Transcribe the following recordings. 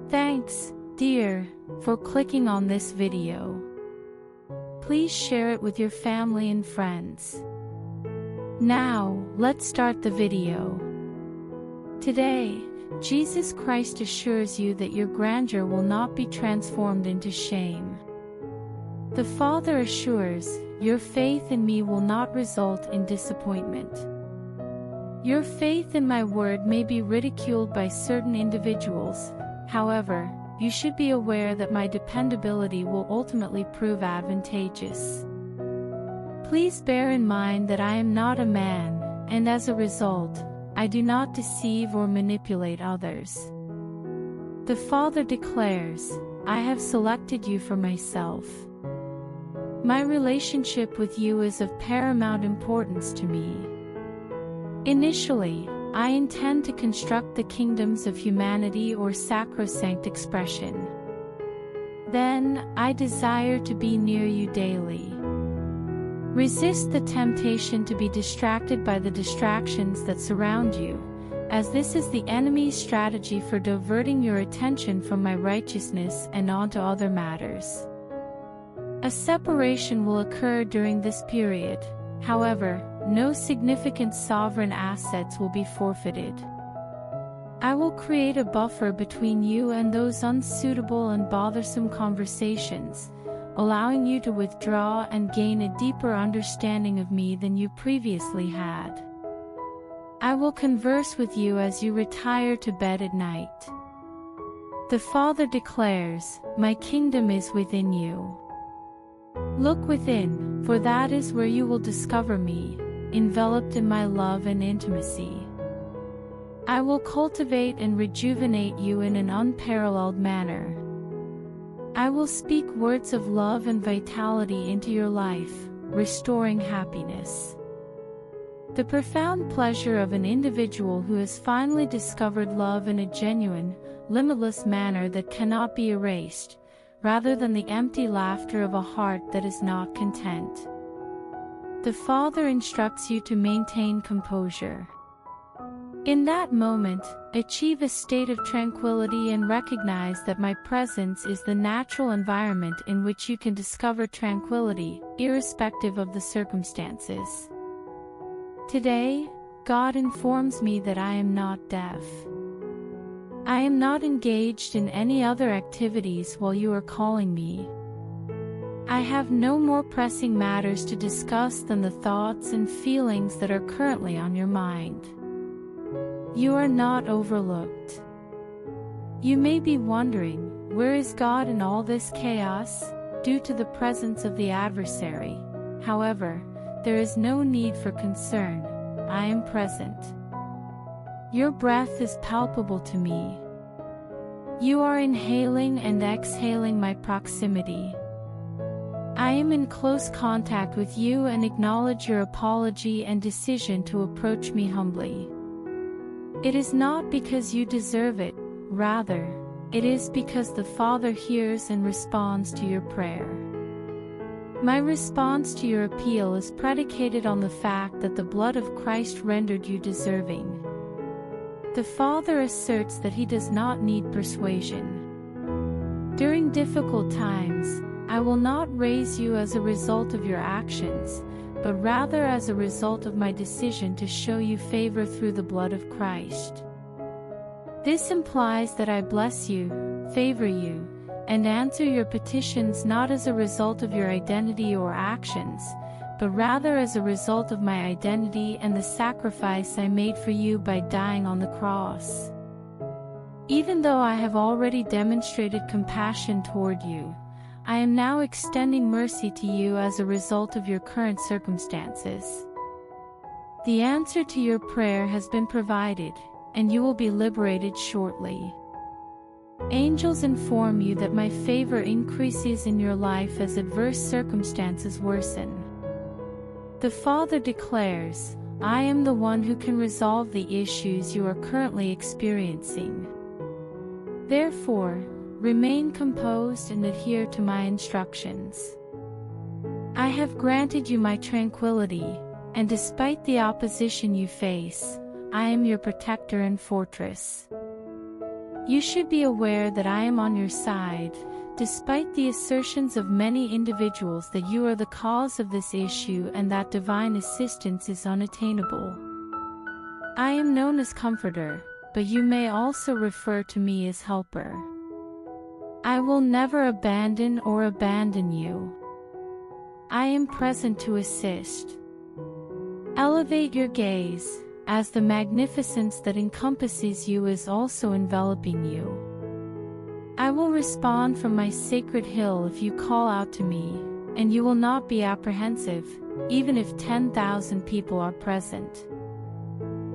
Thanks, dear, for clicking on this video. Please share it with your family and friends. Now, let's start the video. Today, Jesus Christ assures you that your grandeur will not be transformed into shame. The Father assures, your faith in me will not result in disappointment. Your faith in my word may be ridiculed by certain individuals, however, you should be aware that my dependability will ultimately prove advantageous. Please bear in mind that I am not a man, and as a result, I do not deceive or manipulate others. The Father declares, I have selected you for myself. My relationship with you is of paramount importance to me. Initially, I intend to construct the kingdoms of humanity or sacrosanct expression. Then, I desire to be near you daily. Resist the temptation to be distracted by the distractions that surround you, as this is the enemy's strategy for diverting your attention from my righteousness and onto other matters. A separation will occur during this period, however, no significant sovereign assets will be forfeited. I will create a buffer between you and those unsuitable and bothersome conversations, allowing you to withdraw and gain a deeper understanding of me than you previously had. I will converse with you as you retire to bed at night. The Father declares, my kingdom is within you. Look within, for that is where you will discover me, enveloped in my love and intimacy. I will cultivate and rejuvenate you in an unparalleled manner. I will speak words of love and vitality into your life, restoring happiness. The profound pleasure of an individual who has finally discovered love in a genuine, limitless manner that cannot be erased, rather than the empty laughter of a heart that is not content. The Father instructs you to maintain composure. In that moment, achieve a state of tranquility and recognize that my presence is the natural environment in which you can discover tranquility, irrespective of the circumstances. Today, God informs me that I am not deaf. I am not engaged in any other activities while you are calling me. I have no more pressing matters to discuss than the thoughts and feelings that are currently on your mind. You are not overlooked. You may be wondering, where is God in all this chaos, due to the presence of the adversary? However, there is no need for concern. I am present. Your breath is palpable to me. You are inhaling and exhaling my proximity. I am in close contact with you and acknowledge your apology and decision to approach me humbly. It is not because you deserve it, rather, it is because the Father hears and responds to your prayer. My response to your appeal is predicated on the fact that the blood of Christ rendered you deserving. The Father asserts that he does not need persuasion. During difficult times, I will not raise you as a result of your actions, but rather as a result of my decision to show you favor through the blood of Christ. This implies that I bless you, favor you, and answer your petitions not as a result of your identity or actions, but rather as a result of my identity and the sacrifice I made for you by dying on the cross. Even though I have already demonstrated compassion toward you, I am now extending mercy to you as a result of your current circumstances. The answer to your prayer has been provided, and you will be liberated shortly. Angels inform you that my favor increases in your life as adverse circumstances worsen. The Father declares, I am the one who can resolve the issues you are currently experiencing. Therefore, remain composed and adhere to my instructions. I have granted you my tranquility, and despite the opposition you face, I am your protector and fortress. You should be aware that I am on your side, despite the assertions of many individuals that you are the cause of this issue and that divine assistance is unattainable. I am known as Comforter, but you may also refer to me as Helper. I will never abandon or abandon you. I am present to assist. Elevate your gaze, as the magnificence that encompasses you is also enveloping you. I will respond from my sacred hill if you call out to me, and you will not be apprehensive, even if 10,000 people are present.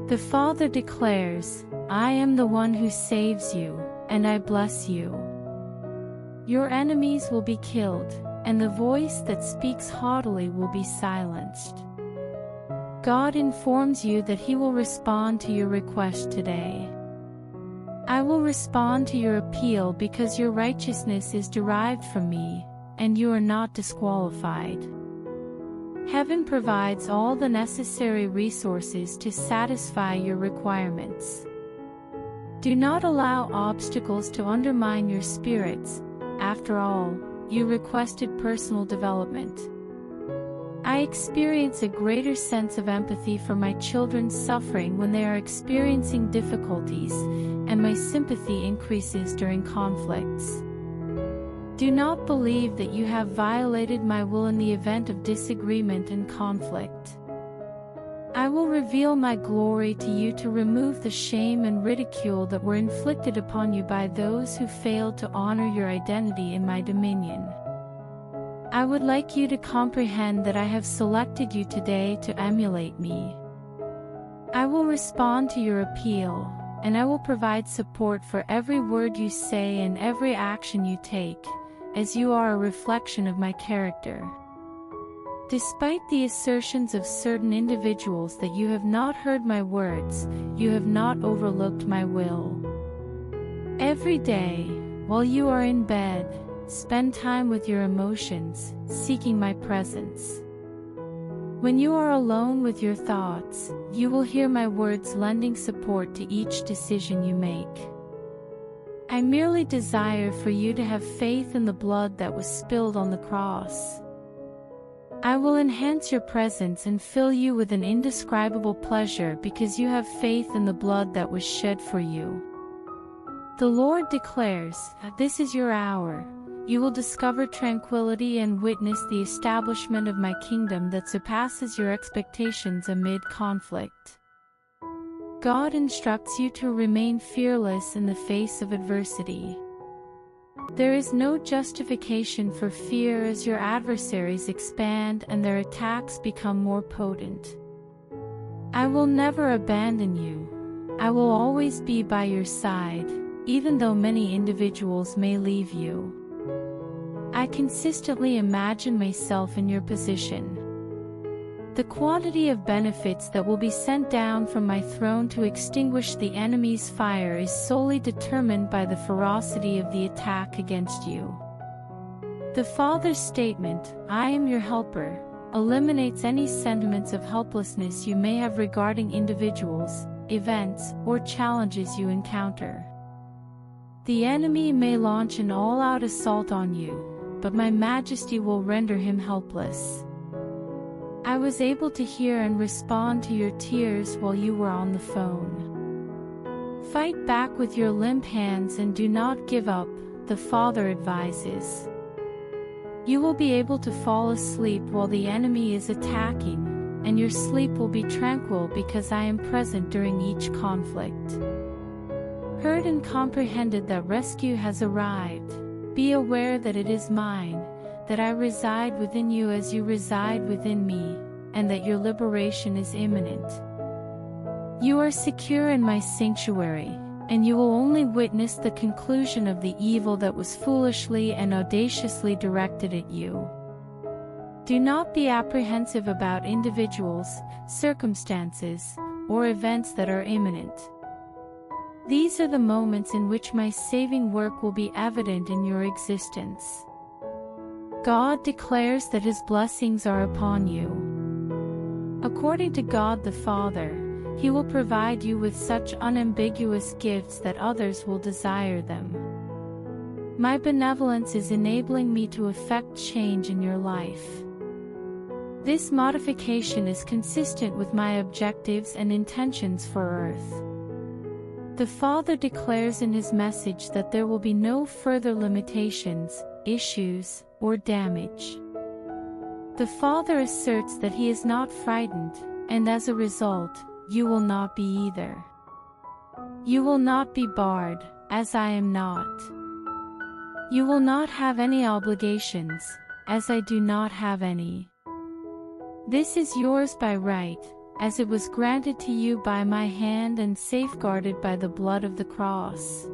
The Father declares, I am the one who saves you, and I bless you. Your enemies will be killed, and the voice that speaks haughtily will be silenced. God informs you that He will respond to your request today. I will respond to your appeal because your righteousness is derived from me, and you are not disqualified. Heaven provides all the necessary resources to satisfy your requirements. Do not allow obstacles to undermine your spirits. After all, you requested personal development. I experience a greater sense of empathy for my children's suffering when they are experiencing difficulties, and my sympathy increases during conflicts. Do not believe that you have violated my will in the event of disagreement and conflict. I will reveal my glory to you to remove the shame and ridicule that were inflicted upon you by those who failed to honor your identity in my dominion. I would like you to comprehend that I have selected you today to emulate me. I will respond to your appeal, and I will provide support for every word you say and every action you take, as you are a reflection of my character. Despite the assertions of certain individuals that you have not heard my words, you have not overlooked my will. Every day, while you are in bed, spend time with your emotions, seeking my presence. When you are alone with your thoughts, you will hear my words lending support to each decision you make. I merely desire for you to have faith in the blood that was spilled on the cross. I will enhance your presence and fill you with an indescribable pleasure because you have faith in the blood that was shed for you. The Lord declares, this is your hour. You will discover tranquility and witness the establishment of my kingdom that surpasses your expectations amid conflict. God instructs you to remain fearless in the face of adversity. There is no justification for fear as your adversaries expand and their attacks become more potent. I will never abandon you. I will always be by your side, even though many individuals may leave you. I consistently imagine myself in your position. The quantity of benefits that will be sent down from my throne to extinguish the enemy's fire is solely determined by the ferocity of the attack against you. The Father's statement, I am your helper, eliminates any sentiments of helplessness you may have regarding individuals, events, or challenges you encounter. The enemy may launch an all-out assault on you, but my majesty will render him helpless. I was able to hear and respond to your tears while you were on the phone. Fight back with your limp hands and do not give up, the Father advises. You will be able to fall asleep while the enemy is attacking, and your sleep will be tranquil because I am present during each conflict. Heard and comprehended that rescue has arrived. Be aware that it is mine, that I reside within you as you reside within me, and that your liberation is imminent. You are secure in my sanctuary, and you will only witness the conclusion of the evil that was foolishly and audaciously directed at you. Do not be apprehensive about individuals, circumstances, or events that are imminent. These are the moments in which my saving work will be evident in your existence. God declares that His blessings are upon you. According to God the Father, He will provide you with such unambiguous gifts that others will desire them. My benevolence is enabling me to effect change in your life. This modification is consistent with my objectives and intentions for Earth. The Father declares in His message that there will be no further limitations, issues, or damage. The Father asserts that He is not frightened, and as a result, you will not be either. You will not be barred, as I am not. You will not have any obligations, as I do not have any. This is yours by right, as it was granted to you by my hand and safeguarded by the blood of the cross.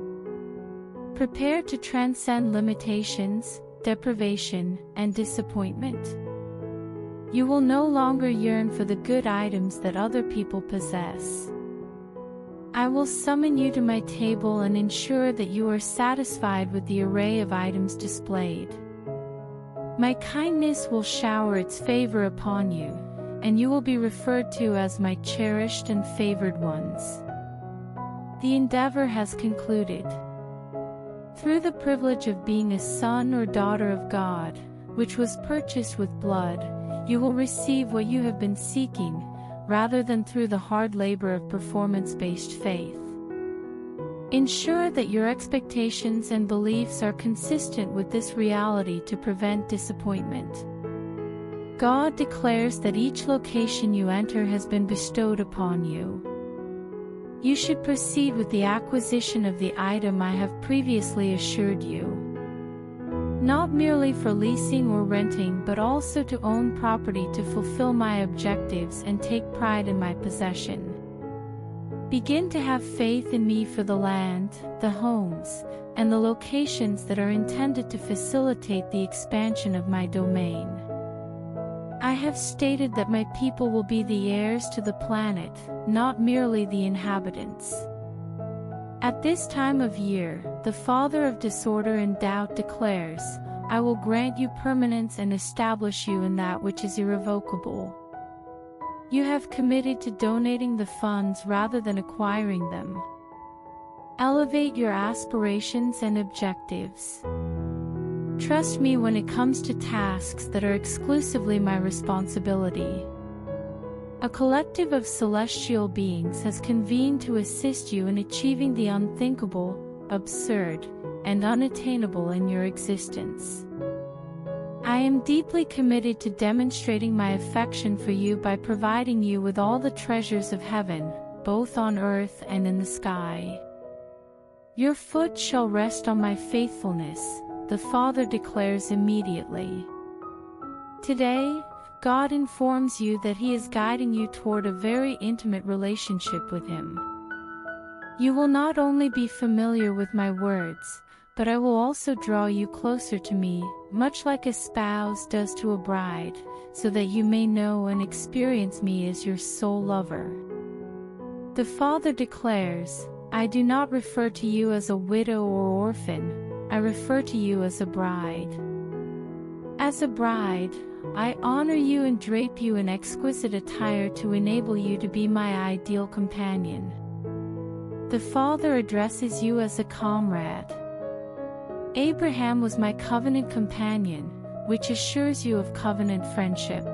Prepare to transcend limitations, deprivation, and disappointment. You will no longer yearn for the good items that other people possess. I will summon you to my table and ensure that you are satisfied with the array of items displayed. My kindness will shower its favor upon you, and you will be referred to as my cherished and favored ones. The endeavor has concluded. Through the privilege of being a son or daughter of God, which was purchased with blood, you will receive what you have been seeking, rather than through the hard labor of performance-based faith. Ensure that your expectations and beliefs are consistent with this reality to prevent disappointment. God declares that each location you enter has been bestowed upon you. You should proceed with the acquisition of the item I have previously assured you. Not merely for leasing or renting, but also to own property to fulfill my objectives and take pride in my possession. Begin to have faith in me for the land, the homes, and the locations that are intended to facilitate the expansion of my domain. I have stated that my people will be the heirs to the planet, not merely the inhabitants. At this time of year, the Father of disorder and doubt declares, I will grant you permanence and establish you in that which is irrevocable. You have committed to donating the funds rather than acquiring them. Elevate your aspirations and objectives. Trust me when it comes to tasks that are exclusively my responsibility. A collective of celestial beings has convened to assist you in achieving the unthinkable, absurd, and unattainable in your existence. I am deeply committed to demonstrating my affection for you by providing you with all the treasures of heaven, both on earth and in the sky. Your foot shall rest on my faithfulness, the Father declares immediately. Today, God informs you that He is guiding you toward a very intimate relationship with Him. You will not only be familiar with my words, but I will also draw you closer to me, much like a spouse does to a bride, so that you may know and experience me as your sole lover. The Father declares, I do not refer to you as a widow or orphan, I refer to you as a bride. As a bride, I honor you and drape you in exquisite attire to enable you to be my ideal companion. The Father addresses you as a comrade. Abraham was my covenant companion, which assures you of covenant friendship.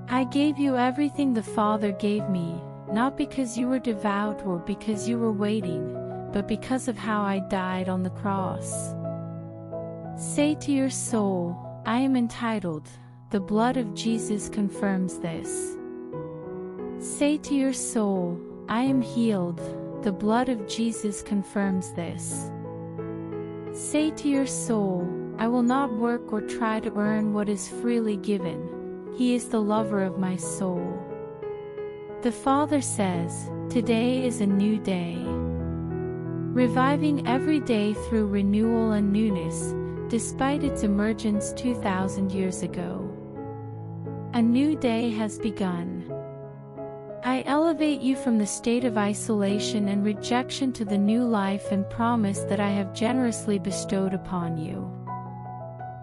I gave you everything the Father gave me, not because you were devout or because you were waiting, but because of how I died on the cross. Say to your soul, I am entitled, the blood of Jesus confirms this. Say to your soul, I am healed, the blood of Jesus confirms this. Say to your soul, I will not work or try to earn what is freely given, He is the lover of my soul. The Father says, today is a new day. Reviving every day through renewal and newness, despite its emergence 2,000 years ago. A new day has begun. I elevate you from the state of isolation and rejection to the new life and promise that I have generously bestowed upon you.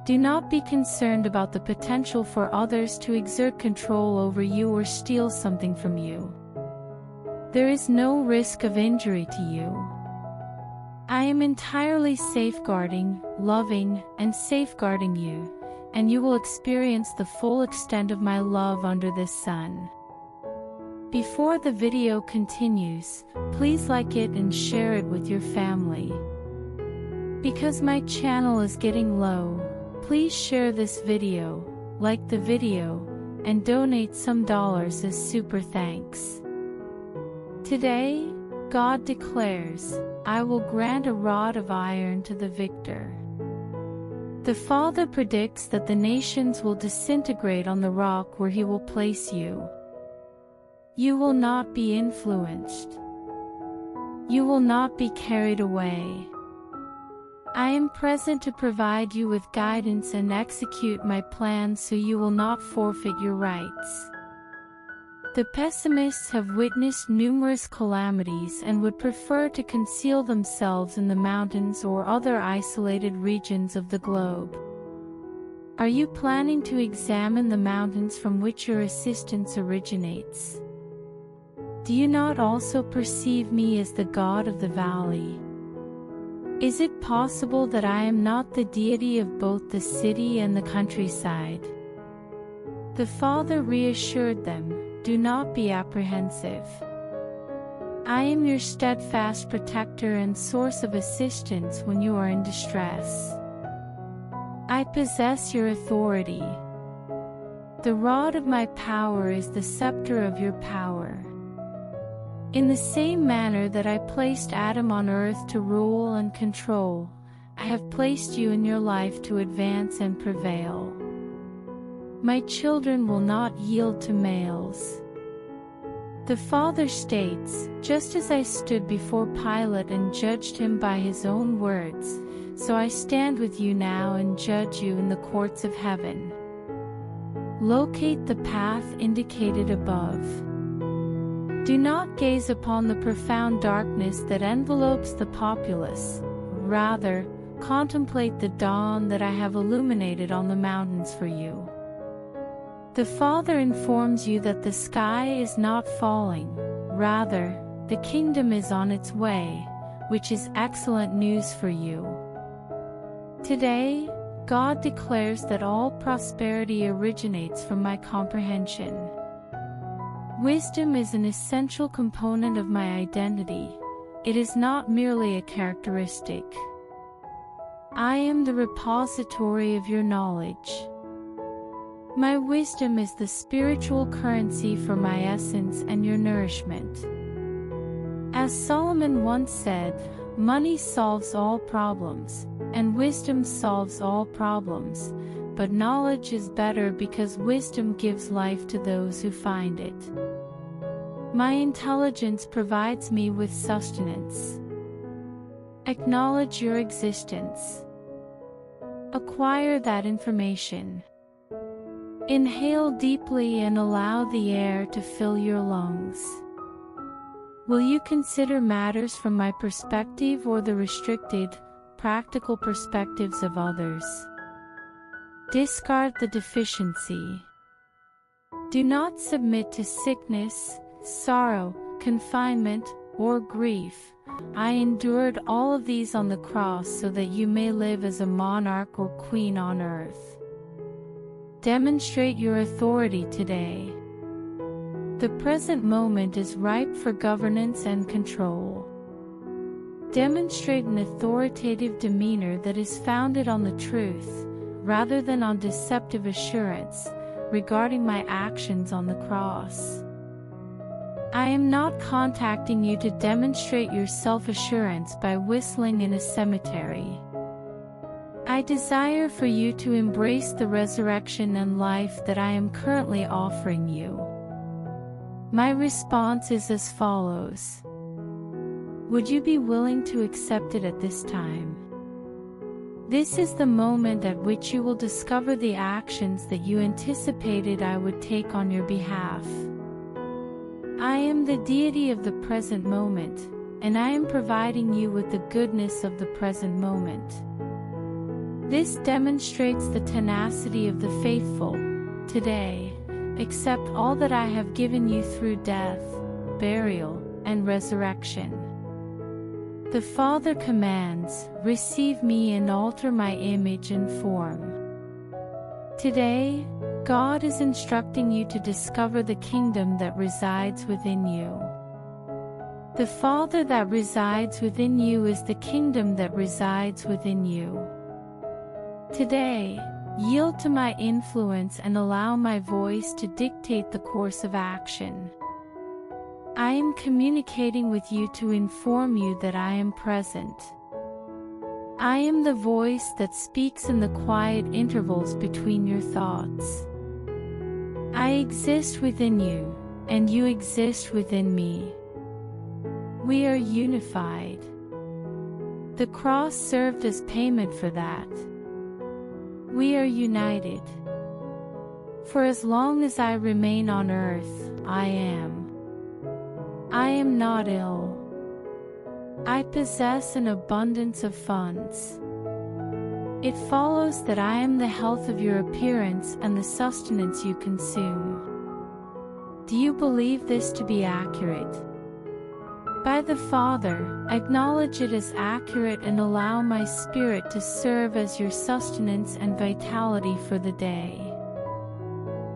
Do not be concerned about the potential for others to exert control over you or steal something from you. There is no risk of injury to you. I am entirely safeguarding, loving, and safeguarding you, and you will experience the full extent of my love under this sun. Before the video continues, please like it and share it with your family. Because my channel is getting low, please share this video, like the video, and donate some dollars as super thanks. Today, God declares, I will grant a rod of iron to the victor. The Father predicts that the nations will disintegrate on the rock where He will place you. You will not be influenced. You will not be carried away. I am present to provide you with guidance and execute my plans so you will not forfeit your rights. The pessimists have witnessed numerous calamities and would prefer to conceal themselves in the mountains or other isolated regions of the globe. Are you planning to examine the mountains from which your assistance originates? Do you not also perceive me as the God of the valley? Is it possible that I am not the deity of both the city and the countryside? The Father reassured them, do not be apprehensive. I am your steadfast protector and source of assistance when you are in distress. I possess your authority. The rod of my power is the scepter of your power. In the same manner that I placed Adam on earth to rule and control, I have placed you in your life to advance and prevail. My children will not yield to males. The Father states, just as I stood before Pilate and judged him by his own words, so I stand with you now and judge you in the courts of heaven. Locate the path indicated above. Do not gaze upon the profound darkness that envelopes the populace. Rather, contemplate the dawn that I have illuminated on the mountains for you. The Father informs you that the sky is not falling. Rather, the kingdom is on its way, which is excellent news for you. Today, God declares that all prosperity originates from my comprehension. Wisdom is an essential component of my identity. It is not merely a characteristic. I am the repository of your knowledge. My wisdom is the spiritual currency for my essence and your nourishment. As Solomon once said, money solves all problems, and wisdom solves all problems, but knowledge is better because wisdom gives life to those who find it. My intelligence provides me with sustenance. Acknowledge your existence. Acquire that information. Inhale deeply and allow the air to fill your lungs. Will you consider matters from my perspective or the restricted, practical perspectives of others? Discard the deficiency. Do not submit to sickness, sorrow, confinement, or grief. I endured all of these on the cross so that you may live as a monarch or queen on earth. Demonstrate your authority today. The present moment is ripe for governance and control. Demonstrate an authoritative demeanor that is founded on the truth, rather than on deceptive assurance, regarding my actions on the cross. I am not contacting you to demonstrate your self-assurance by whistling in a cemetery. I desire for you to embrace the resurrection and life that I am currently offering you. My response is as follows. Would you be willing to accept it at this time? This is the moment at which you will discover the actions that you anticipated I would take on your behalf. I am the deity of the present moment, and I am providing you with the goodness of the present moment. This demonstrates the tenacity of the faithful. Today, accept all that I have given you through death, burial, and resurrection. The Father commands, "Receive me and alter my image and form." Today, God is instructing you to discover the kingdom that resides within you. The Father that resides within you is the kingdom that resides within you. Today, yield to my influence and allow my voice to dictate the course of action. I am communicating with you to inform you that I am present. I am the voice that speaks in the quiet intervals between your thoughts. I exist within you, and you exist within me. We are unified. The cross served as payment for that. We are united. For as long as I remain on earth, I am. I am not ill. I possess an abundance of funds. It follows that I am the health of your appearance and the sustenance you consume. Do you believe this to be accurate? By the Father, acknowledge it as accurate and allow my spirit to serve as your sustenance and vitality for the day.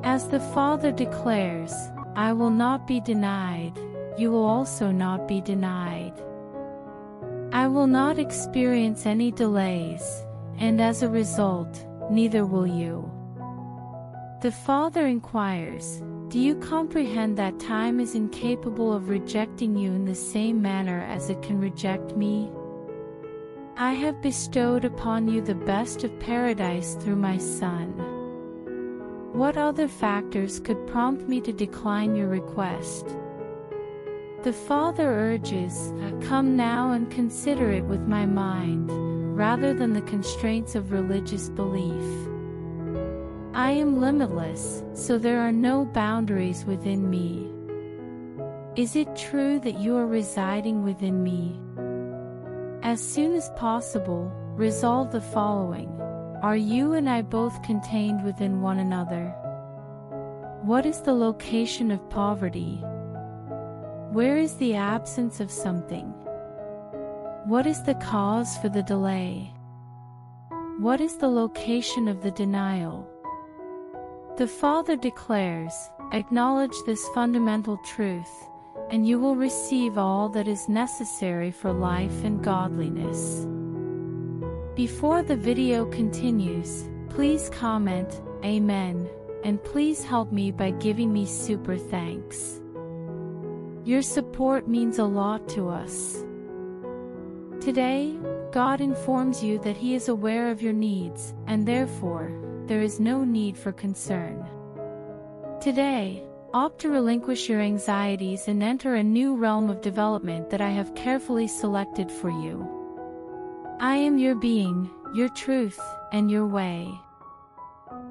As the Father declares, I will not be denied, you will also not be denied. I will not experience any delays, and as a result, neither will you. The Father inquires, do you comprehend that time is incapable of rejecting you in the same manner as it can reject me? I have bestowed upon you the best of paradise through my Son. What other factors could prompt me to decline your request? The Father urges, come now and consider it with my mind, rather than the constraints of religious belief. I am limitless, so there are no boundaries within me. Is it true that you are residing within me? As soon as possible, resolve the following. Are you and I both contained within one another? What is the location of poverty? Where is the absence of something? What is the cause for the delay? What is the location of the denial? The Father declares, acknowledge this fundamental truth, and you will receive all that is necessary for life and godliness. Before the video continues, please comment, Amen, and please help me by giving me super thanks. Your support means a lot to us. Today, God informs you that He is aware of your needs, and therefore, there is no need for concern. Today, opt to relinquish your anxieties and enter a new realm of development that I have carefully selected for you. I am your being, your truth, and your way.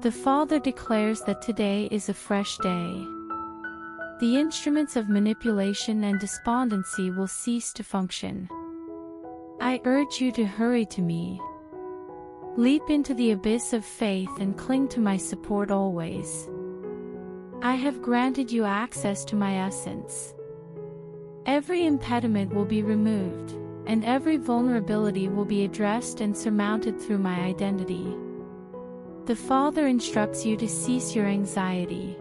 The Father declares that today is a fresh day. The instruments of manipulation and despondency will cease to function. I urge you to hurry to me. Leap into the abyss of faith and cling to my support always. I have granted you access to my essence. Every impediment will be removed, and every vulnerability will be addressed and surmounted through my identity. The Father instructs you to cease your anxiety.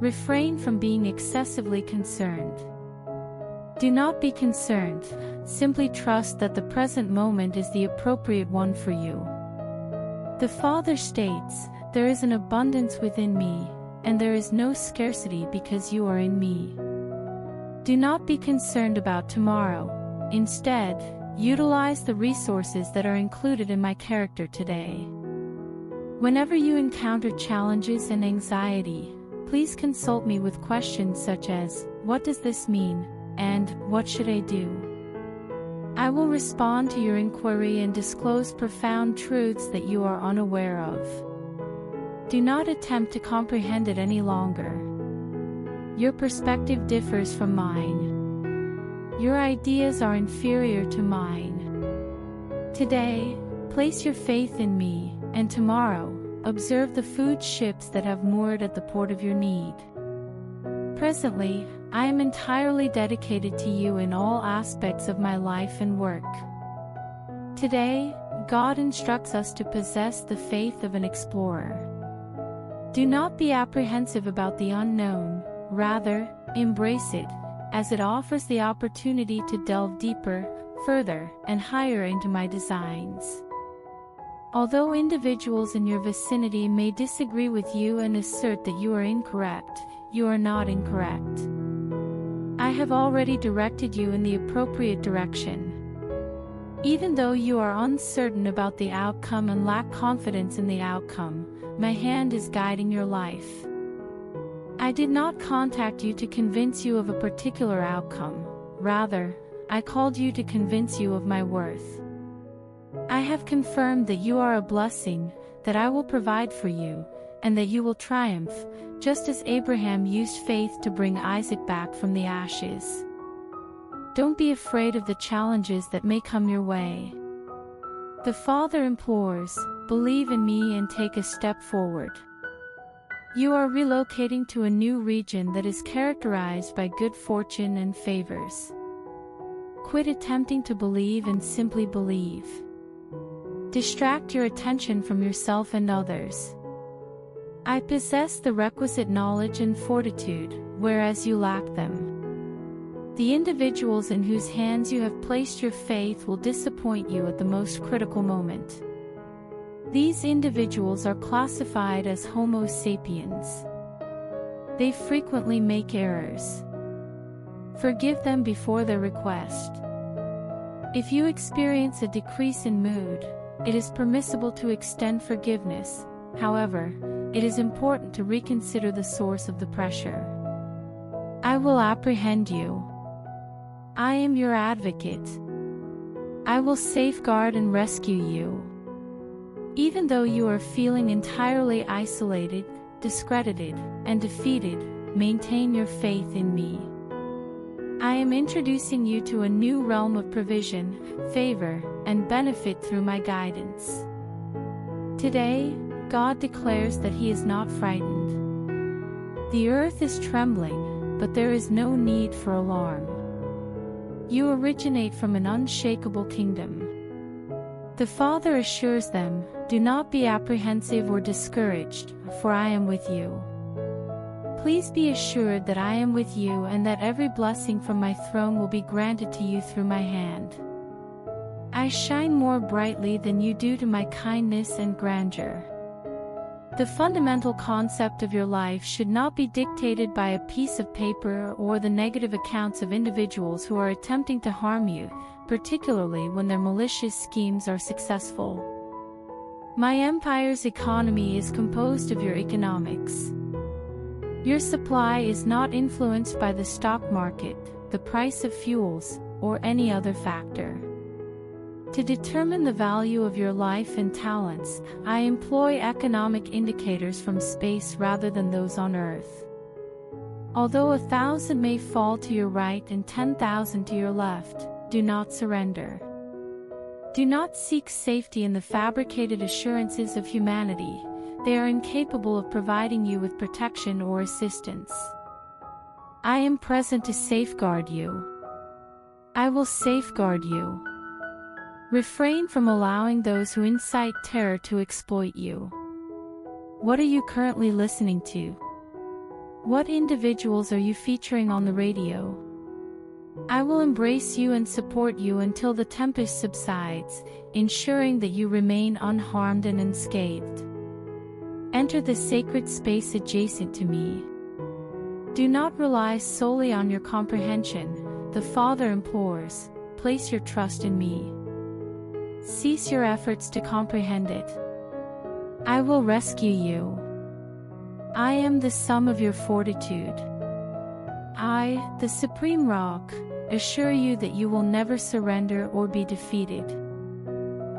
Refrain from being excessively concerned. Do not be concerned, simply trust that the present moment is the appropriate one for you. The Father states, there is an abundance within me, and there is no scarcity because you are in me. Do not be concerned about tomorrow. Instead, utilize the resources that are included in my character today. Whenever you encounter challenges and anxiety, please consult me with questions such as, what does this mean? And, what should I do? I will respond to your inquiry and disclose profound truths that you are unaware of. Do not attempt to comprehend it any longer. Your perspective differs from mine. Your ideas are inferior to mine. Today, place your faith in me, and tomorrow, observe the food ships that have moored at the port of your need. Presently, I am entirely dedicated to you in all aspects of my life and work. Today, God instructs us to possess the faith of an explorer. Do not be apprehensive about the unknown, rather, embrace it, as it offers the opportunity to delve deeper, further, and higher into my designs. Although individuals in your vicinity may disagree with you and assert that you are incorrect, you are not incorrect. I have already directed you in the appropriate direction. Even though you are uncertain about the outcome and lack confidence in the outcome, my hand is guiding your life. I did not contact you to convince you of a particular outcome, rather, I called you to convince you of my worth. I have confirmed that you are a blessing, that I will provide for you, and that you will triumph, just as Abraham used faith to bring Isaac back from the ashes. Don't be afraid of the challenges that may come your way. The Father implores, believe in me and take a step forward. You are relocating to a new region that is characterized by good fortune and favors. Quit attempting to believe and simply believe. Distract your attention from yourself and others. I possess the requisite knowledge and fortitude, whereas you lack them. The individuals in whose hands you have placed your faith will disappoint you at the most critical moment. These individuals are classified as Homo sapiens. They frequently make errors. Forgive them before their request. If you experience a decrease in mood, it is permissible to extend forgiveness. However, it is important to reconsider the source of the pressure. I will apprehend you. I am your advocate. I will safeguard and rescue you. Even though you are feeling entirely isolated, discredited, and defeated, maintain your faith in me. I am introducing you to a new realm of provision, favor, and benefit through my guidance. Today, God declares that He is not frightened. The earth is trembling, but there is no need for alarm. You originate from an unshakable kingdom. The Father assures them, do not be apprehensive or discouraged, for I am with you. Please be assured that I am with you and that every blessing from my throne will be granted to you through my hand. I shine more brightly than you do to my kindness and grandeur. The fundamental concept of your life should not be dictated by a piece of paper or the negative accounts of individuals who are attempting to harm you, particularly when their malicious schemes are successful. My empire's economy is composed of your economics. Your supply is not influenced by the stock market, the price of fuels, or any other factor. To determine the value of your life and talents, I employ economic indicators from space rather than those on Earth. Although 1,000 may fall to your right and 10,000 to your left, do not surrender. Do not seek safety in the fabricated assurances of humanity. They are incapable of providing you with protection or assistance. I am present to safeguard you. I will safeguard you. Refrain from allowing those who incite terror to exploit you. What are you currently listening to? What individuals are you featuring on the radio? I will embrace you and support you until the tempest subsides, ensuring that you remain unharmed and unscathed. Enter the sacred space adjacent to me. Do not rely solely on your comprehension, the Father implores, place your trust in me. Cease your efforts to comprehend it. I will rescue you. I am the sum of your fortitude. I, the Supreme Rock, assure you that you will never surrender or be defeated.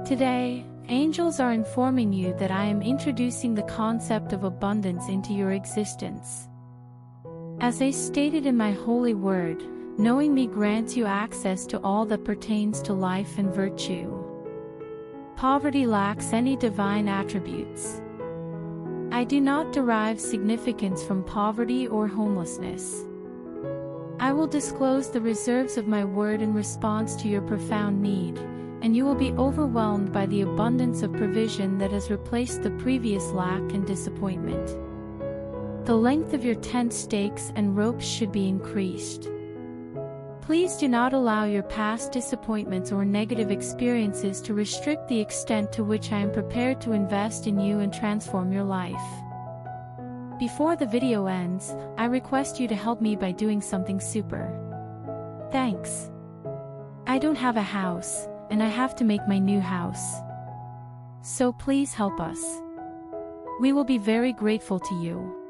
Today, angels are informing you that I am introducing the concept of abundance into your existence. As I stated in my holy word, knowing me grants you access to all that pertains to life and virtue. Poverty lacks any divine attributes. I do not derive significance from poverty or homelessness. I will disclose the reserves of my word in response to your profound need, and you will be overwhelmed by the abundance of provision that has replaced the previous lack and disappointment. The length of your tent stakes and ropes should be increased. Please do not allow your past disappointments or negative experiences to restrict the extent to which I am prepared to invest in you and transform your life. Before the video ends, I request you to help me by doing something super. Thanks. I don't have a house, and I have to make my new house. So please help us. We will be very grateful to you.